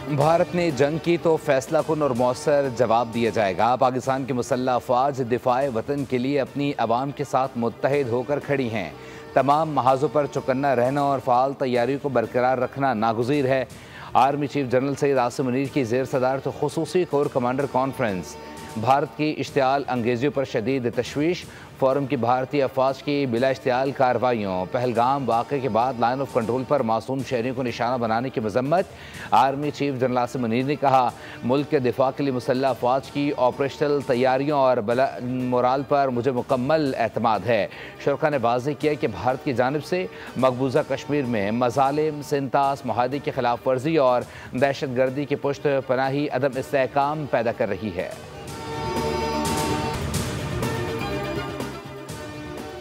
भारत ने जंग की तो फैसलाकुन और मौसर जवाब दिया जाएगा। पाकिस्तान की मुसल्लह अफवाज दिफाए वतन के लिए अपनी अवाम के साथ मुत्तहिद होकर खड़ी हैं। तमाम महाजों पर चौकन्ना रहना और फ़ाल तैयारियों को बरकरार रखना नागुज़ीर है। Army chief general Syed Asim Munir की ज़ेर सदारत खुसूसी कोर कमांडर कॉन्फ्रेंस। भारत की इश्तियाल अंगेजियों पर शदीद तशवीश। फ़ोरम की भारतीय अफवाज की बिला इश्तियाल कार्रवाइयों। पहलगाम वाक़े के बाद लाइन ऑफ कंट्रोल पर मासूम शहरियों को निशाना बनाने की मजम्मत। Army chief general Asim Munir ने कहा, मुल्क के दिफा के लिए मुसल्लह अफवाज की ऑपरेशनल तैयारियों और मोराल पर मुझे मुकम्मल एतमाद है। शुरका ने वाज़ेह किया कि भारत की जानिब से मकबूजा कश्मीर में मज़ालिम, सिंतास, मुआहदे की खिलाफ वर्जी और दहशत गर्दी की पुश्त पनाही अदम इस्तेहकाम पैदा कर रही है।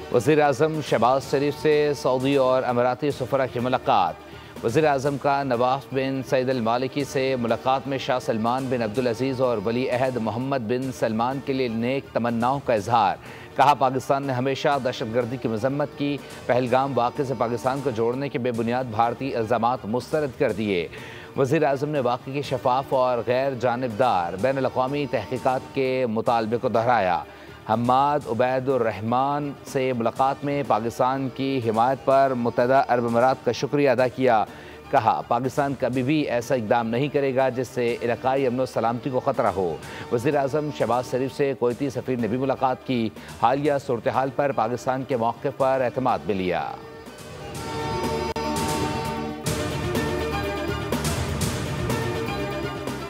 वज़ीर आज़म शहबाज शरीफ से सऊदी और अमीराती सफ़रा की मुलाकात। वज़ीर आज़म का नवाफ बिन सईद अल मालिकी से मुलाकात में शाह सलमान बिन अब्दुल अज़ीज़ और वली अहद मोहम्मद बिन सलमान के लिए नेक तमन्नाओं का इजहार। कहा, पाकिस्तान ने हमेशा दहशत गर्दी की मजम्मत की। पहलगाम वाक़े से पाकिस्तान को जोड़ने के बेबुनियाद भारतीय इल्ज़ामात मुस्तरद कर दिए। वज़ीर आज़म ने वाक़े की शफाफ और गैर जानिबदार बैन अल-अक़वामी तहक़ीक़ात के मुतालबे को दोहराया। हम्माद उबैदुर्रहमान से मुलाकात में पाकिस्तान की हिमायत पर मुत्तहदा अरब अमीरात का शुक्रिया अदा किया। कहा, पाकिस्तान कभी भी ऐसा इक़दाम नहीं करेगा जिससे इलाकाई अमन व सलामती को ख़तरा हो। वज़ीर आज़म शहबाज शरीफ से कुवैती सफ़ीर ने भी मुलाकात की। हालिया सूरत हाल पर पाकिस्तान के मौक़िफ़ पर एतमाद भी लिया।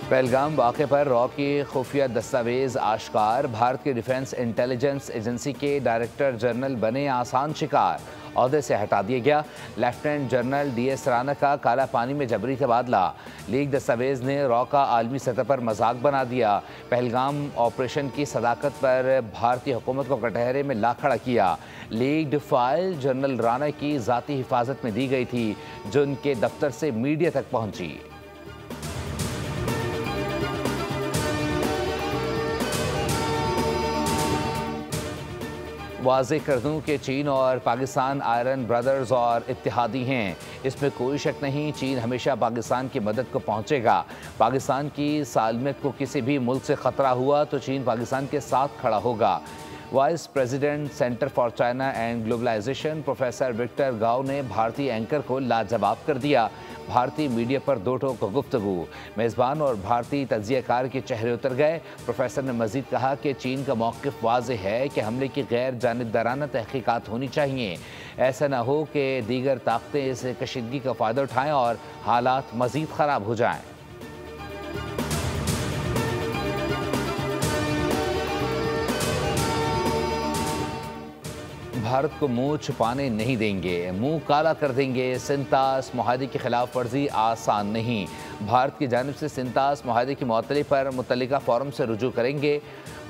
पहलगाम वाक़े पर रॉ की खुफिया दस्तावेज़ आश्कार। भारत की डिफेंस इंटेलिजेंस एजेंसी के डायरेक्टर जनरल बने आसान शिकार। ओहदे से हटा दिया गया। लेफ्टिनेंट जनरल DS राना का काला पानी में जबरी तबादला। लीक दस्तावेज़ ने रॉ का आलमी सतह पर मजाक बना दिया। पहलगाम ऑपरेशन की सदाकत पर भारतीय हुकूमत को कटहरे में ला खड़ा किया। लीक्ड फाइल जनरल राना की ज़ाती हिफाजत में दी गई थी, जो उनके दफ्तर से मीडिया तक पहुँची। वाज़ेह कर दूं कि चीन और पाकिस्तान आयरन ब्रदर्स और इत्तेहादी हैं। इसमें कोई शक नहीं, चीन हमेशा पाकिस्तान की मदद को पहुंचेगा। पाकिस्तान की सालमियत को किसी भी मुल्क से ख़तरा हुआ तो चीन पाकिस्तान के साथ खड़ा होगा। Vice president Center for China and Globalization professor Victor Gao ने भारतीय एंकर को लाजवाब कर दिया। भारतीय मीडिया पर दो टोक गुफ्तगू। मेज़बान और भारतीय तज्ज़ियाकार के चेहरे उतर गए। प्रोफेसर ने मज़ीद कहा कि चीन का मौक़िफ़ वाज़ेह है कि हमले की गैर जानिबदाराना तहक़ीक़ात होनी चाहिए। ऐसा न हो कि दीगर ताकतें इस कशीदगी का फ़ायदा उठाएँ और हालात मज़ीद ख़राब हो जाएँ। भारत को मुंह छुपाने नहीं देंगे, मुंह काला कर देंगे। सिंतास मुआहदे की खिलाफ वर्जी आसान नहीं। भारत की जानिब से सिंतास मुआहदे की मुअत्तली पर मुतल्लिका फ़ोरम से रुजू करेंगे।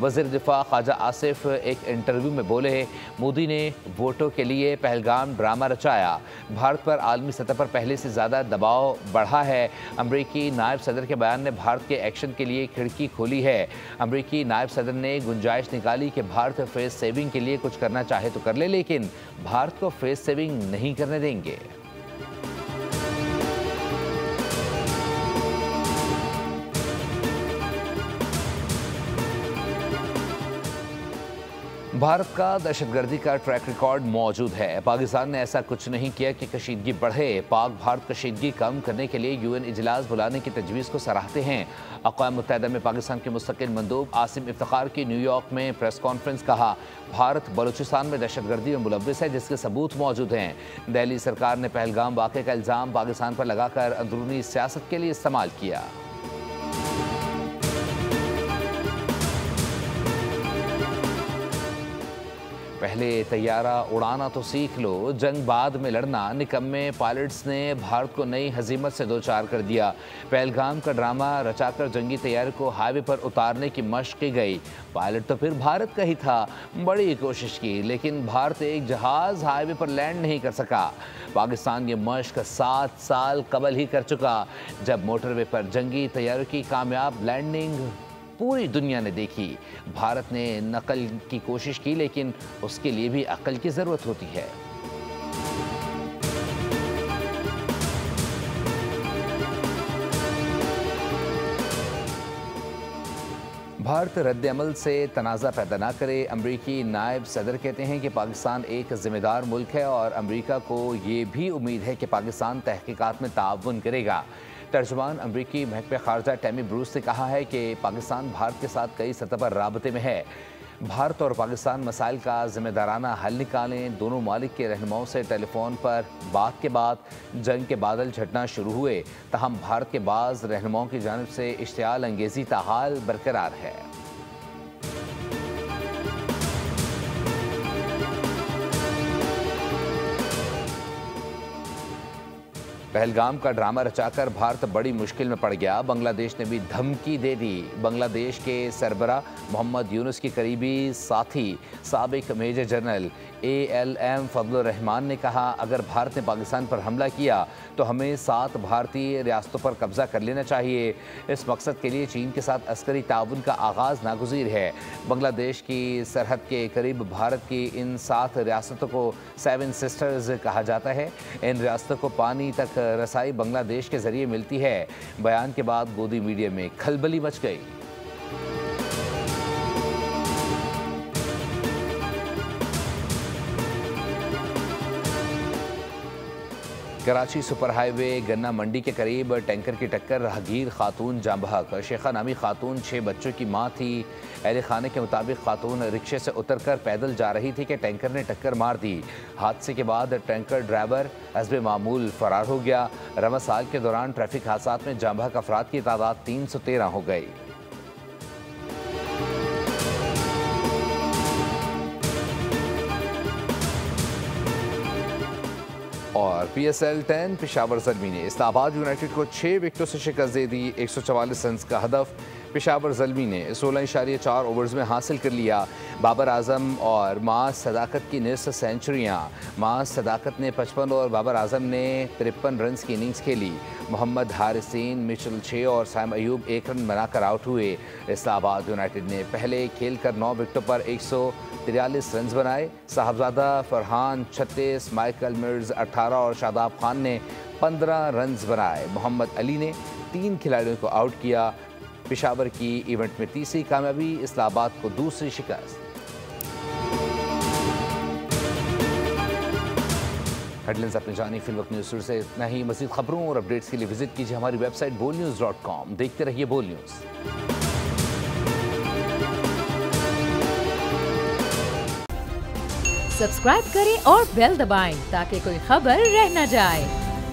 वज़ीर दिफा ख्वाजा आसिफ एक इंटरव्यू में बोले, मोदी ने वोटों के लिए पहलगाम ड्रामा रचाया। भारत पर आलमी सतह पर पहले से ज़्यादा दबाव बढ़ा है। अमरीकी नायब सदर के बयान ने भारत के एक्शन के लिए खिड़की खोली है। अमरीकी नायब सदर ने गुंजाइश निकाली कि भारत फेस सेविंग के लिए कुछ करना चाहे तो कर ले, लेकिन भारत को फेस सेविंग नहीं करने देंगे। भारत का दहशतगर्दी का ट्रैक रिकॉर्ड मौजूद है। पाकिस्तान ने ऐसा कुछ नहीं किया कि कशीदगी बढ़े। पाक भारत कशीदगी कम करने के लिए UN इजलास बुलाने की तजवीज़ को सराहते हैं। अक़वाम मुत्तहिदा में पाकिस्तान के मुस्तकिल मंदूब आसिम इफ्तिखार की न्यूयॉर्क में प्रेस कॉन्फ्रेंस। कहा, भारत बलूचिस्तान में दहशतगर्दी में मुलव्विस है, जिसके सबूत मौजूद हैं। दिल्ली सरकार ने पहलगाम वाक़े का इल्ज़ाम पाकिस्तान पर लगाकर अंदरूनी सियासत के लिए इस्तेमाल किया। पहले तैयारा उड़ाना तो सीख लो, जंग बाद में लड़ना। निकम्मे पायलट्स ने भारत को नई हजीमत से दो चार कर दिया। पहलगाम का ड्रामा रचाकर जंगी तैयारी को हाईवे पर उतारने की मशक की गई। पायलट तो फिर भारत का ही था। बड़ी कोशिश की, लेकिन भारत एक जहाज़ हाईवे पर लैंड नहीं कर सका। पाकिस्तान ये मशक 7 साल कबल ही कर चुका, जब मोटरवे पर जंगी तैयारियों की कामयाब लैंडिंग पूरी दुनिया ने देखी। भारत ने नकल की कोशिश की, लेकिन उसके लिए भी अक्ल की ज़रूरत होती है। भारत रद्द अमल से तनाज़ा पैदा ना करे। अमरीकी नायब सदर कहते हैं कि पाकिस्तान एक ज़िम्मेदार मुल्क है और अमरीका को ये भी उम्मीद है कि पाकिस्तान तहकीकात में ताउन करेगा। तर्जुमान अमरीकी महकमे खारजा टैमी ब्रूस ने कहा है कि पाकिस्तान भारत के साथ कई सतह पर राबते में है। भारत और पाकिस्तान मसाइल का ज़िम्मेदाराना हल निकालें। दोनों मालिक के रहनुमाओं से टेलीफोन पर बात के बाद जंग के बादल छटना शुरू हुए, तहम भारत के बाज़ रहनुमाओं की जानिब से इश्तियाल अंगेज़ी ताहाल बरकरार है। पहलगाम का ड्रामा रचाकर भारत बड़ी मुश्किल में पड़ गया। बांग्लादेश ने भी धमकी दे दी। बांग्लादेश के सरबरा मोहम्मद यूनुस की करीबी साथी साबिक major general ALM Fazlur Rahman ने कहा, अगर भारत ने पाकिस्तान पर हमला किया तो हमें 7 भारतीय रियासतों पर कब्जा कर लेना चाहिए। इस मकसद के लिए चीन के साथ अस्करी ताउन का आगाज़ नागुज़ीर है। बांग्लादेश की सरहद के करीब भारत की इन 7 रियासतों को 7 सिस्टर्स कहा जाता है। इन रियासतों को पानी तक रसाई बांग्लादेश के जरिए मिलती है। बयान के बाद गोदी मीडिया में खलबली मच गई। कराची सुपर हाईवे गन्ना मंडी के करीब टैंकर की टक्कर, राहगीर खातून जाँ बहक। शेखा नामी खातून 6 बच्चों की मां थी। अहले खाने के मुताबिक खातून रिक्शे से उतरकर पैदल जा रही थी कि टैंकर ने टक्कर मार दी। हादसे के बाद टैंकर ड्राइवर हस्बे मामूल फरार हो गया। रवा साल के दौरान ट्रैफिक हादसात में जाँ बहक अफराद की तादाद 313 हो गई। और PSL 10 पेशावर ज़ल्मी ने इस्लामाबाद यूनाइटेड को 6 विकेटों से शिकस्त दे दी। 144 रन का हदफ पेशावर ज़ल्मी ने 16.4 ओवर्स में हासिल कर लिया। बाबर आजम और माज सदाकत की निस्फ सेंचुरियाँ। माज सदाकत ने 55 और बाबर आजम ने 53 रन की इनिंग्स खेली। मोहम्मद हारिसिन मिचेल 6 और साइम अयूब 1 रन बनाकर आउट हुए। इस्लामाबाद यूनाइटेड ने पहले खेल कर 9 विकेटों पर 143 रन बनाए। साहबजादा फरहान 36, माइकल मिर्ज 18 और शादाब खान ने 15 रन बनाए। मोहम्मद अली ने 3 खिलाड़ियों को आउट किया। पेशावर की इवेंट में तीसरी कामयाबी, इस्लामाबाद को दूसरी शिकस्त। हेडलाइंस अपनी जानी फिल वक्त न्यूज़ से इतना ही। मज़ीद खबरों और अपडेट्स के लिए विजिट कीजिए हमारी वेबसाइट bolnews.com। देखते रहिए बोल न्यूज़। सब्सक्राइब करें और बेल दबाएं ताकि कोई खबर रह न जाए।